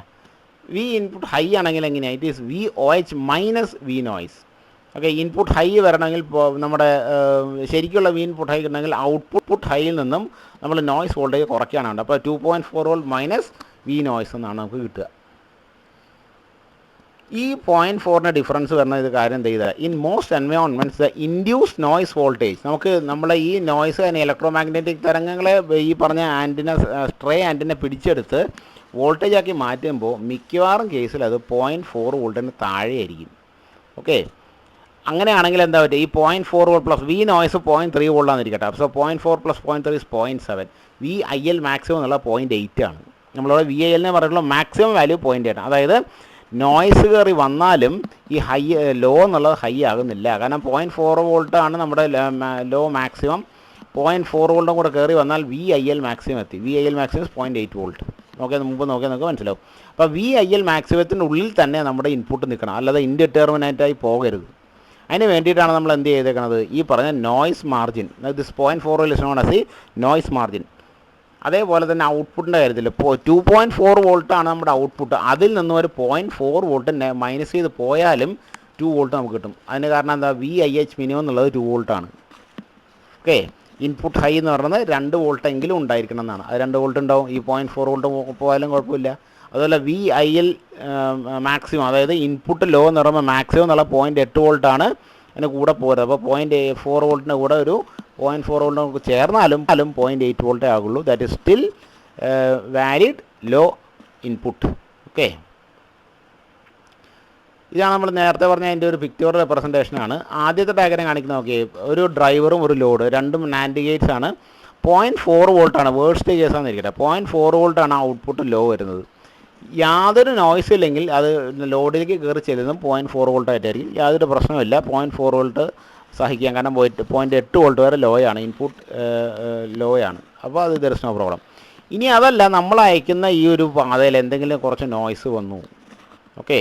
V ഇൻപുട്ട് ഹൈ ആണെങ്കിൽ എങ്ങനെയാണ്, it is VOH minus V noise. Okay, input high വരണമെങ്കിൽ നമ്മുടെ ശരിക്കുള്ള V ഇൻപുട്ട് ഹൈ കിട്ടണമെങ്കിൽ ഔട്ട്പുട്ട് ഹൈയിൽ നിന്നും നമ്മൾ നോയ്സ് വോൾട്ടേജ് കുറയ്ക്കാനാണ്. അപ്പോൾ 2.4 വോൾട്ട് മൈനസ് V നോയ്സ് എന്നാണ് നമുക്ക് കിട്ടുക. ഈ 0.4ൻ്റെ ഡിഫറൻസ് വരുന്ന ഇത് കാര്യം എന്ത് ചെയ്താൽ, in most environments the induce noise voltage, നമുക്ക് നമ്മളെ ഈ നോയ്സ് തന്നെ ഇലക്ട്രോ മാഗ്നറ്റിക് തരംഗങ്ങളെ ഈ പറഞ്ഞ ആൻറ്റിന സ്ട്രേ ആൻറ്റിനെ പിടിച്ചെടുത്ത് വോൾട്ടേജ് ആക്കി മാറ്റുമ്പോൾ മിക്കവാറും കേസിൽ അത് 0.4 വോൾട്ടിന് താഴെയായിരിക്കും. ഓക്കെ, അങ്ങനെയാണെങ്കിൽ എന്താ പറ്റുക, ഈ 0.4 വോൾട്ട് പ്ലസ് V നോയ്സ് 0.3 വോൾട്ടാന്നിരിക്കട്ടെ. So 0.4 plus 0.3 is 0.7. VIL maximum എന്നുള്ള 0.8 ആണ്. നമ്മളിവിടെ VIL പറഞ്ഞിട്ടുള്ള മാക്സിമം വാല്യൂ 0.8. അതായത് നോയ്സ് കയറി വന്നാലും ഈ ലോ എന്നുള്ളത് ഹൈ ആകുന്നില്ല. കാരണം 0.4 വോൾട്ടാണ് നമ്മുടെ ലോ മാക്സിമം. 0.4 വോൾട്ടും കൂടെ കയറി വന്നാൽ VIL മാക്സിമം എത്തി. VIL maximum 0.8 volt. മുമ്പ് നോക്കിയാൽ നമുക്ക് മനസ്സിലാവും. അപ്പോൾ VIL മാക്സിമത്തിൻ്റെ ഉള്ളിൽ തന്നെ നമ്മുടെ ഇൻപുട്ട് നിൽക്കണം, അല്ലാതെ ഇൻഡിറ്റർമിനേറ്റായി പോകരുത്. അതിന് വേണ്ടിയിട്ടാണ് നമ്മൾ എന്ത് ചെയ്തേക്കുന്നത്, ഈ പറഞ്ഞ noise margin, this 0.4 is known as ഈ നോയ്സ് മാർജിൻ. അതേപോലെ തന്നെ ഔട്ട്പുട്ടിൻ്റെ കാര്യത്തിൽ ഇപ്പോൾ 2.4 വോൾട്ടാണ് നമ്മുടെ ഔട്ട്പുട്ട്. അതിൽ നിന്നും ഒരു 0.4 വോൾട്ട് മൈനസ് ചെയ്ത് പോയാലും 2 വോൾട്ട് നമുക്ക് കിട്ടും. അതിന് കാരണം എന്താ, VIH മിനിമം എന്നുള്ളത് 2 വോൾട്ടാണ്. ഓക്കെ, ഇൻപുട്ട് ഹൈ എന്ന് പറയുന്നത് 2 വോൾട്ടെങ്കിലും ഉണ്ടായിരിക്കണം എന്നാണ്. അത് 2 വോൾട്ട് ഉണ്ടാവും. ഈ 0.4 വോൾട്ട് പോയാലും കുഴപ്പമില്ല. അതുപോലെ VIL മാക്സിമം, അതായത് ഇൻപുട്ട് ലോ എന്ന് പറയുമ്പോൾ മാക്സിമം എന്നുള്ള 0.8 വോൾട്ടാണ് അതിന് കൂടെ പോരുന്നത്. അപ്പോൾ 0.4 വോൾട്ടിൻ്റെ കൂടെ ഒരു 0.4 വോൾട്ട് നമുക്ക് ചേർന്നാലും 0.8 വോൾട്ടേ ആകുള്ളൂ. That is still valid low input. Okay, ഇതാണ് നമ്മൾ നേരത്തെ പറഞ്ഞ അതിൻ്റെ ഒരു പിക്ചർ റെപ്രസെൻറ്റേഷനാണ്. ആദ്യത്തെ ഡയഗ്രം കാണിക്കുന്ന നോക്കി, ഒരു ഡ്രൈവറും ഒരു ലോഡ്, രണ്ടും നാൻഡ് ഗേറ്റ്സ് ആണ്. 0.4 വോൾട്ടാണ് വേഴ്സ്റ്റ് കേസാണെന്നിരിക്കട്ടെ. 0.4 വോൾട്ടാണ് ഔട്ട്പുട്ട് ലോ വരുന്നത്. യാതൊരു നോയ്സ് ഇല്ലെങ്കിൽ അത് ലോഡിലേക്ക് കയറി ചെല്ലുന്നതും 0.4 വോൾട്ടായിട്ടായിരിക്കും. യാതൊരു പ്രശ്നമില്ല, 0.4 വോൾട്ട് സഹിക്കാം. കാരണം 0.8 വോൾട്ട് വരെ ലോയാണ്, ഇൻപുട്ട് ലോയാണ്. അപ്പോൾ അത് ദർ ഇസ് നോ പ്രോബ്ലം. ഇനി അതല്ല, നമ്മൾ അയക്കുന്ന ഈ ഒരു പാതയിൽ എന്തെങ്കിലും കുറച്ച് നോയ്സ് വന്നു, ഓക്കെ,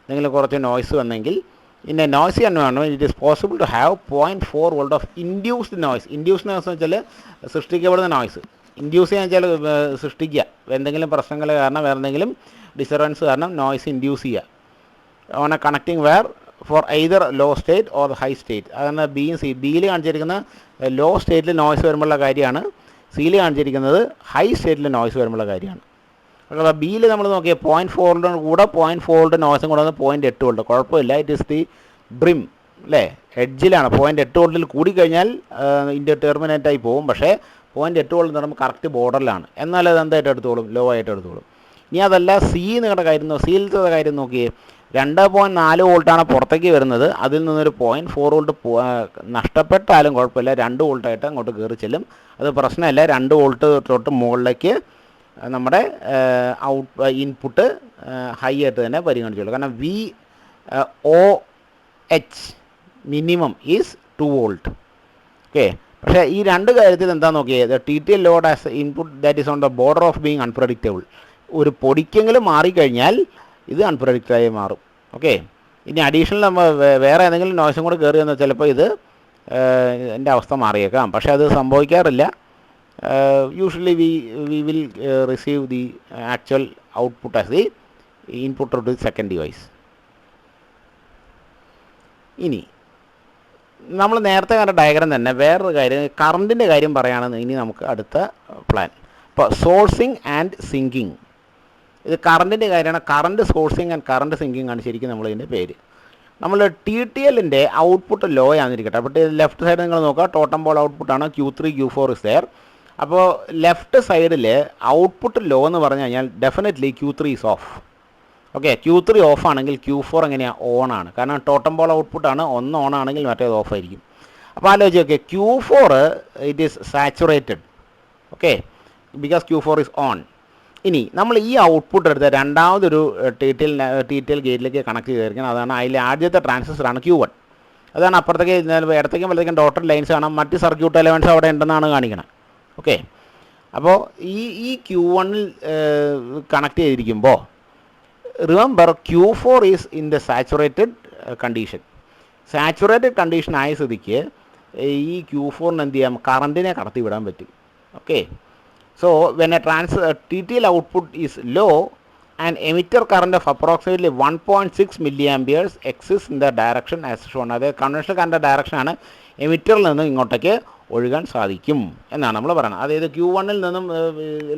എന്തെങ്കിലും കുറച്ച് നോയ്സ് വന്നെങ്കിൽ In a noisy environment, it is possible to have 0.4 volt of induced noise. Induced noise എന്ന് വെച്ചാൽ സൃഷ്ടിക്കപ്പെടുന്ന നോയ്സ്. ഇൻഡ്യൂസ് ചെയ്യാന്ന് വെച്ചാൽ സൃഷ്ടിക്കുക, എന്തെങ്കിലും പ്രശ്നങ്ങൾ കാരണം, വേറെ എന്തെങ്കിലും ഡിസ്റ്റർബൻസ് കാരണം നോയ്സ് ഇൻഡ്യൂസ് ചെയ്യുക. On a connecting wire for either low state or high state. അതാണ് ബിയും സി. ബിയിൽ കാണിച്ചിരിക്കുന്ന ലോ സ്റ്റേറ്റിൽ നോയ്സ് വരുമ്പോഴുള്ള കാര്യമാണ്, സിയിൽ കാണിച്ചിരിക്കുന്നത് ഹൈ സ്റ്റേറ്റിൽ നോയ്സ് വരുമ്പോഴുള്ള കാര്യമാണ്. അപ്പോൾ ബിയിൽ നമ്മൾ നോക്കിയാൽ 0.4 കൂടെ 0.4 നോയ്സും കൂടെ 0.8 വോൾട്ട്. കുഴപ്പമില്ല, ഇറ്റ് ഇസ് ദി ബ്രിം അല്ലേ, എഡ്ജിലാണ്. 0.8 വോൾട്ടിൽ കൂടിക്കഴിഞ്ഞാൽ ഇതിൻ്റെ ടെർമിനേറ്റായി പോകും. പക്ഷേ 0.8 വോൾട്ട് എന്ന് പറയുമ്പോൾ കറക്റ്റ് ബോർഡറിലാണ്. എന്നാൽ അത് എന്തായിട്ട് എടുത്തോളും, ലോ ആയിട്ട് എടുത്തോളും. ഇനി അതല്ല സി നിങ്ങളുടെ കാര്യം, സിയിലത്തെ കാര്യം നോക്കിയേ, 2.4 വോൾട്ടാണ് പുറത്തേക്ക് വരുന്നത്. അതിൽ നിന്നൊരു 0.4 വോൾട്ട് നഷ്ടപ്പെട്ടാലും കുഴപ്പമില്ല, 2 വോൾട്ടായിട്ട് അങ്ങോട്ട് കയറി ചെല്ലും. അത് പ്രശ്നമല്ല. 2 വോൾട്ട് തൊട്ട് മുകളിലേക്ക് നമ്മുടെ ഇൻപുട്ട് ഹൈ ആയിട്ട് തന്നെ പരിഗണിച്ചുള്ളൂ. കാരണം V O H minimum is 2 volt. Okay. പക്ഷേ ഈ രണ്ട് കാര്യത്തിൽ എന്താ നോക്കിയത്, T T L load as input that is on the border of being unpredictable. ഒരു പൊടിക്കെങ്കിലും മാറിക്കഴിഞ്ഞാൽ ഇത് അൺപ്രഡിക്റ്റബിളായി മാറും. ഓക്കെ. ഇനി അഡീഷണൽ നമ്മൾ വേറെ ഏതെങ്കിലും നോയ്സും കൂടെ കയറി വന്നാൽ ചിലപ്പോൾ ഇത് എൻ്റെ അവസ്ഥ മാറിയേക്കാം. പക്ഷേ അത് സംഭവിക്കാറില്ല. Usually we will receive the actual output as the input to the second device. ഇനി നമ്മൾ നേരത്തെ കണ്ട ഡയഗ്രാം തന്നെ വേറൊരു കാര്യം, കറണ്ടിൻ്റെ കാര്യം പറയുകയാണെന്ന് ഇനി നമുക്ക് അടുത്ത പ്ലാൻ. ഇപ്പോൾ സോഴ്സിങ് ആൻഡ് സിങ്കിങ്, ഇത് കറണ്ടിൻ്റെ കാര്യമാണ്. Current sourcing and current sinking ആണ് ശരിക്കും നമ്മളിതിൻ്റെ പേര്. നമ്മൾ ടി ടി എല്ലിൻ്റെ ഔട്ട്പുട്ട് ലോ ആണെന്നിരിക്കട്ടെ. അപ്പോൾ ലെഫ്റ്റ് സൈഡ് നിങ്ങൾ നോക്കുക, ടോട്ടം ബോൾ ഔട്ട്പുട്ടാണ് Q3 Q4 ഇസ് ദെയർ. അപ്പോൾ ലെഫ്റ്റ് സൈഡിൽ ഔട്ട്പുട്ട് ലോ എന്ന് പറഞ്ഞു കഴിഞ്ഞാൽ definitely Q3 is off. Okay. Q3 off ആണെങ്കിൽ Q4 എങ്ങനെയാണ്, ഓൺ ആണ്. കാരണം ടോട്ടം ബോൾ ഔട്ട്പുട്ടാണ്, ഒന്ന് ഓൺ ആണെങ്കിൽ മറ്റേത് ഓഫ് ആയിരിക്കും. അപ്പോൾ ആലോചിച്ച് നോക്കിയാൽ Q4 it is saturated. Okay, because Q4 is on. ഇനി നമ്മൾ ഈ ഔട്ട്പുട്ട് എടുത്ത് രണ്ടാമതൊരു ടി ടി എൽ ഗേറ്റിലേക്ക് കണക്ട് ചെയ്തിരിക്കണം. അതാണ് അതിലെ ആദ്യത്തെ ട്രാൻസിസ്റ്ററാണ് Q1. അതാണ് അപ്പുറത്തേക്ക് ഇടത്തേക്കും വലത്തേക്കും ഡോട്ടഡ് ലൈൻസ് കാണാം, മറ്റ് സർക്യൂട്ട് എലമെൻറ്റ്സ് അവിടെ ഉണ്ടെന്നാണ് കാണിക്കണം. ഓക്കെ. അപ്പോൾ ഈ Q1ൽ കണക്ട് ചെയ്തിരിക്കുമ്പോൾ remember Q4 is in the saturated condition. Saturated condition ആയ സ്ഥിതിക്ക് ഈ Q4ന് എന്ത് ചെയ്യാം, കറണ്ടിനെ കടത്തി വിടാൻ പറ്റും. Okay. So when a TTL output is low and emitter current of approximately 1.6 milliamperes exits in the direction as shown. അതായത് കൺവെൻഷണൽ കറണ്ട് ഡയറക്ഷനാണ് എമിറ്ററിൽ നിന്ന് ഇങ്ങോട്ടേക്ക് ഒഴുകാൻ സാധിക്കും എന്നാണ് നമ്മൾ പറയുന്നത്. അതായത് Q1ൽ നിന്നും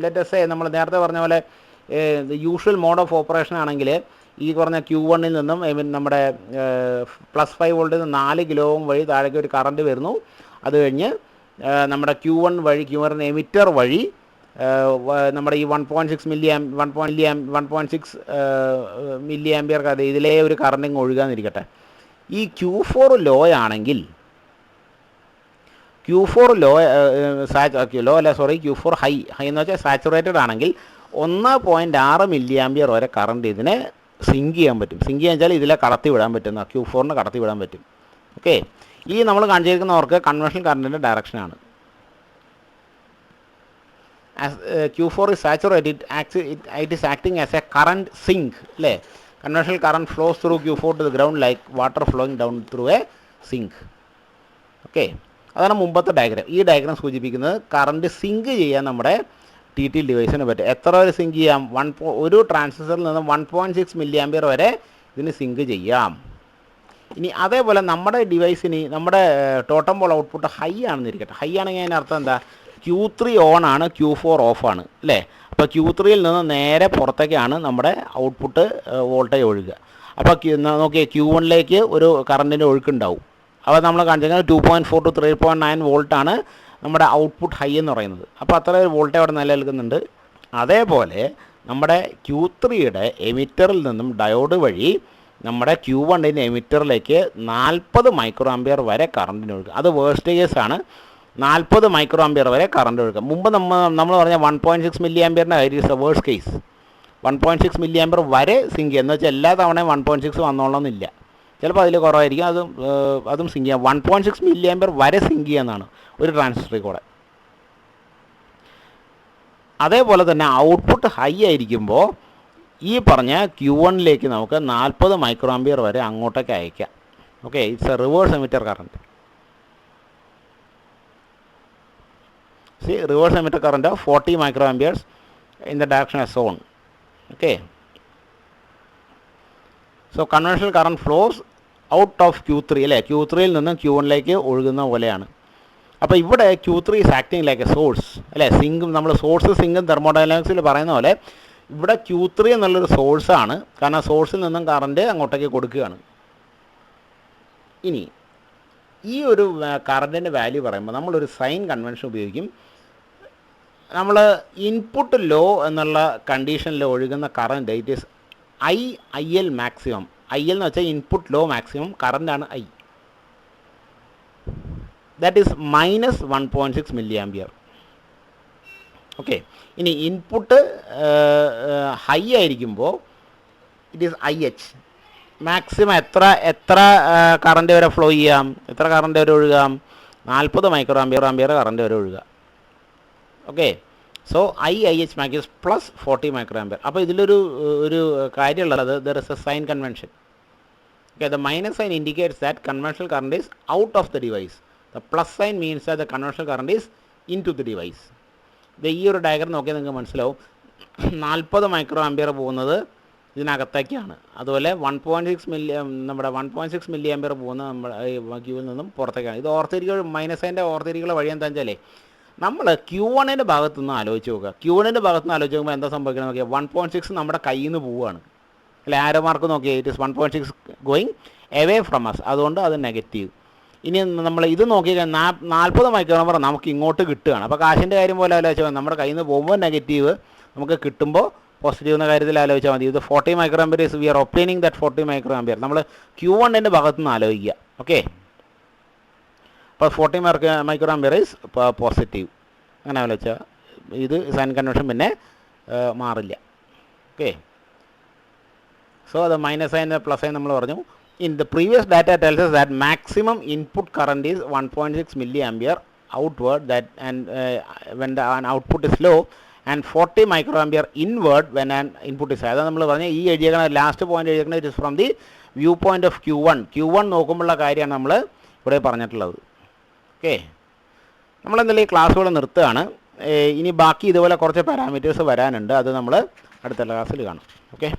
ലെറ്റസ് നമ്മൾ നേരത്തെ പറഞ്ഞ പോലെ യൂഷ്വൽ മോഡ് ഓഫ് ഓപ്പറേഷൻ ആണെങ്കിൽ ഈ പറഞ്ഞ Q1ൽ നിന്നും നമ്മുടെ +5 വോൾട്ടിൽ നിന്ന് 4 കിലോ ഓം വഴി താഴേക്ക് ഒരു കറണ്ട് വരുന്നു. അത് കഴിഞ്ഞ് നമ്മുടെ Q1 വഴി എമിറ്റർ വഴി നമ്മുടെ ഈ 1.6 മില്ലി ആംപിയർ അത് ഇതിലേ ഒരു കറണ്ടിങ് ഒഴുകാന്നിരിക്കട്ടെ. ഈ Q4 ലോ ആണെങ്കിൽ Q4 Q4 ഹൈ എന്ന് വെച്ചാൽ സാച്ചുറേറ്റഡ് ആണെങ്കിൽ 1.6 മില്ലി ആംപിയർ വരെ കറണ്ട് ഇതിനെ സിങ്ക് ചെയ്യാൻ പറ്റും. സിങ്ക് ചെയ്യാൻ വെച്ചാൽ ഇതിലെ കടത്തി വിടാൻ പറ്റുന്ന Q4ന് കടത്തി വിടാൻ പറ്റും. ഓക്കെ. ഈ നമ്മൾ കാണിച്ചിരിക്കുന്നവർക്ക് conventional കറണ്ടിൻ്റെ ഡയറക്ഷനാണ്. Q4 is saturated, it is acting as a current sink അല്ലേ. Conventional current flows through Q4 to the ground like water flowing down through a sink. Okay. അതാണ് മുമ്പത്തെ ഡയഗ്രാം. ഈ ഡയഗ്രാം സൂചിപ്പിക്കുന്നത് കറണ്ട് സിങ്ക് ചെയ്യാൻ നമ്മുടെ T T ഡിവൈസിന് പറ്റും. എത്ര വരെ സിങ്ക് ചെയ്യാം, ഒരു ട്രാൻസിസ്റ്ററിൽ നിന്ന് 1.6 മില്ലി ആംപിയർ വരെ ഇതിന് സിങ്ക് ചെയ്യാം. ഇനി അതേപോലെ നമ്മുടെ ഡിവൈസിന് നമ്മുടെ ടോട്ടം ബോൾ ഔട്ട്പുട്ട് ഹൈ ആണെന്നിരിക്കട്ടെ. ഹൈ ആണെങ്കിൽ അതിൻ്റെ അർത്ഥം എന്താ, Q3 ഓൺ ആണ്, Q4 ഓഫ് ആണ് അല്ലേ. അപ്പോൾ Q3യിൽ നിന്ന് നേരെ പുറത്തേക്കാണ് നമ്മുടെ ഔട്ട്പുട്ട് വോൾട്ടേജ് ഒഴുകുക. അപ്പോൾ നോക്കിയാൽ Q1ലേക്ക് ഒരു കറണ്ടിൻ്റെ ഒഴുക്കുണ്ടാവും. അപ്പോൾ നമ്മൾ കാണിച്ചാൽ 2.4 to 3.9 വോൾട്ടാണ് നമ്മുടെ ഔട്ട്പുട്ട് ഹൈ എന്ന് പറയുന്നത്. അപ്പോൾ അത്ര വോൾട്ടേജ് അവിടെ നിലനിൽക്കുന്നുണ്ട്. അതേപോലെ നമ്മുടെ Q3യുടെ എമിറ്ററിൽ നിന്നും ഡയോഡ് വഴി നമ്മുടെ Q1ൻ്റെ എമിറ്ററിലേക്ക് 40 മൈക്രോ ആംപിയർ വരെ കറണ്ടിന് ഒഴുകുക. അത് വേഴ്സ്റ്റ് കേസ് ആണ്, 40 മൈക്രോ ആംപിയർ വരെ കറണ്ട് ഒഴുകുക. മുമ്പ് നമ്മൾ പറഞ്ഞ 1.6 മില്ലി ആംപിയറിൻ്റെ കാര്യം is A worst case. 1.6 milli ampere വരെ സിങ്ക് ചെയ്യുക എന്ന് വെച്ചാൽ എല്ലാ തവണയും 1.6 വന്നോളണമെന്നില്ല, ചിലപ്പോൾ അതിൽ കുറവായിരിക്കും. അതും സിങ്ക് ചെയ്യാം. 1.6 മില്ലി ആംപിയർ വരെ സിങ്ക് ചെയ്യാമെന്നാണ് ഒരു ട്രാൻസിസ്റ്ററിൽ കൂടെ. അതേപോലെ തന്നെ ഔട്ട്പുട്ട് ഹൈ ആയിരിക്കുമ്പോൾ ഈ പറഞ്ഞ Q1ലേക്ക് നമുക്ക് 40 മൈക്രോ ആംപിയർ വരെ അങ്ങോട്ടേക്ക് അയക്കാം. Okay, it's a reverse emitter current. See, reverse emitter current of 40 microamperes in the direction as shown. Okay. So conventional current flows out of Q3 അല്ലേ, Q3യിൽ നിന്ന് Q1ലേക്ക് ഒഴുകുന്ന പോലെയാണ്. അപ്പോൾ ഇവിടെ Q3 is acting like a source അല്ലേ. സിങ്കും നമ്മൾ source സിങ്കും തെർമോഡൈനാമിക്സിൽ പറയുന്ന പോലെ ഇവിടെ Q3 എന്നുള്ളൊരു സോഴ്സാണ്. കാരണം സോഴ്സിൽ നിന്നും കറണ്ട് അങ്ങോട്ടേക്ക് കൊടുക്കുകയാണ്. ഇനി ഈ ഒരു കറണ്ടിൻ്റെ വാല്യൂ പറയുമ്പോൾ നമ്മളൊരു സൈൻ കൺവെൻഷൻ ഉപയോഗിക്കും. നമ്മൾ ഇൻപുട്ട് ലോ എന്നുള്ള കണ്ടീഷനിൽ ഒഴുകുന്ന current it is IL maximum. IL എന്ന് വെച്ചാൽ ഇൻപുട്ട് ലോ മാക്സിമം കറണ്ടാണ് I. That is minus 1.6 milli ampere. Okay. ഇനി ഇൻപുട്ട് ഹൈ ആയിരിക്കുമ്പോൾ ഇറ്റ് ഈസ് IH മാക്സിമം. എത്ര കറണ്ട് വരെ ഫ്ലോ ചെയ്യാം, എത്ര കറണ്ട് വരെ ഒഴുകാം? 40 മൈക്രോ ആംപിയർ കറണ്ട് വരെ ഒഴുകുക. Okay. So IH max is plus 40 microampere. അപ്പോൾ ഇതിലൊരു കാര്യമുള്ളത് there is a sign convention. Okay, the minus sign indicates that conventional current is out of the device. The plus sign means that the conventional current is into the device. ഈ ഒരു diagram നോക്കിയാൽ നിങ്ങൾക്ക് മനസ്സിലാവും 40 micro ampere പോകുന്നത് ഇതിനകത്തേക്കാണ്. അതുപോലെ 1.6 milli ampere പോകുന്ന നമ്മുടെ ക്യൂവിൽ നിന്നും പുറത്തേക്കാണ്. ഇത് ഓർത്തിരിക്കുക, മൈനസ് സൈൻ്റെ ഓർത്തിരിക്കുന്ന വഴി എന്താണെന്ന് വെച്ചാലേ, നമ്മൾ Q1ൻ്റെ ഭാഗത്തു നിന്ന് ആലോചിച്ച് നോക്കുക. Q1ൻ്റെ ഭാഗത്ത് നിന്ന് ആലോചിച്ച് നോക്കുമ്പോൾ എന്താ സംഭവിക്കണം നോക്കിയാൽ 1.6 നമ്മുടെ കയ്യിൽ നിന്ന് പോവുകയാണ് അല്ലെ. ആരോ മാർക്ക് നോക്കിയാൽ it is 1.6 going away from us. അതുകൊണ്ട് അത് നെഗറ്റീവ്. ഇനി നമ്മൾ ഇത് നോക്കിയാൽ 40 മൈക്രോമീറ്റർ നമുക്ക് ഇങ്ങോട്ട് കിട്ടുകയാണ്. അപ്പോൾ കാശിൻ്റെ കാര്യം പോലെ ആലോചിച്ചാൽ നമ്മുടെ കയ്യിൽ നിന്ന് പോകുമ്പോൾ നെഗറ്റീവ്, നമുക്ക് കിട്ടുമ്പോൾ പോസിറ്റീവ് എന്ന കാര്യത്തിൽ ആലോചിച്ചാൽ മതി. ഇത് 40 micro ampere is we are obtaining that 40 micro ampere. നമ്മൾ Q1ൻ്റെ ഭാഗത്തു നിന്ന് ആലോചിക്കുക. ഓക്കെ. അപ്പോൾ 40 മൈക്രോ ആംപിയർ ഈസ് പോസിറ്റീവ്. അങ്ങനെ ആലോചിച്ചാൽ ഇത് സൈൻ കൺവെൻഷൻ പിന്നെ മാറില്ല. ഓക്കെ. സോ അത് മൈനസ് സൈൻ പ്ലസ് സൈൻ നമ്മൾ പറഞ്ഞു. In the previous data tells us that maximum input current is 1.6 milliampere outward that and when the output is low and 40 microampere inward when an input is high. അതാണ് നമ്മൾ പറഞ്ഞ ഈ എഴുതിയേക്കണ last point എഴുതിയേക്കണത് it is from the view point of Q1 നോക്കുമ്പോഴുള്ള കാര്യമാണ് നമ്മൾ ഇവിടെ പറഞ്ഞിട്ടുള്ളത്. ഓക്കെ. നമ്മളെന്തായാലും ഈ ക്ലാസ്സുകൾ നിർത്തുകയാണ്. ഇനി ബാക്കി ഇതുപോലെ കുറച്ച് പാരാമീറ്റേഴ്സ് വരാനുണ്ട്. അത് നമ്മൾ അടുത്ത ക്ലാസ്സിൽ കാണാം. ഓക്കെ.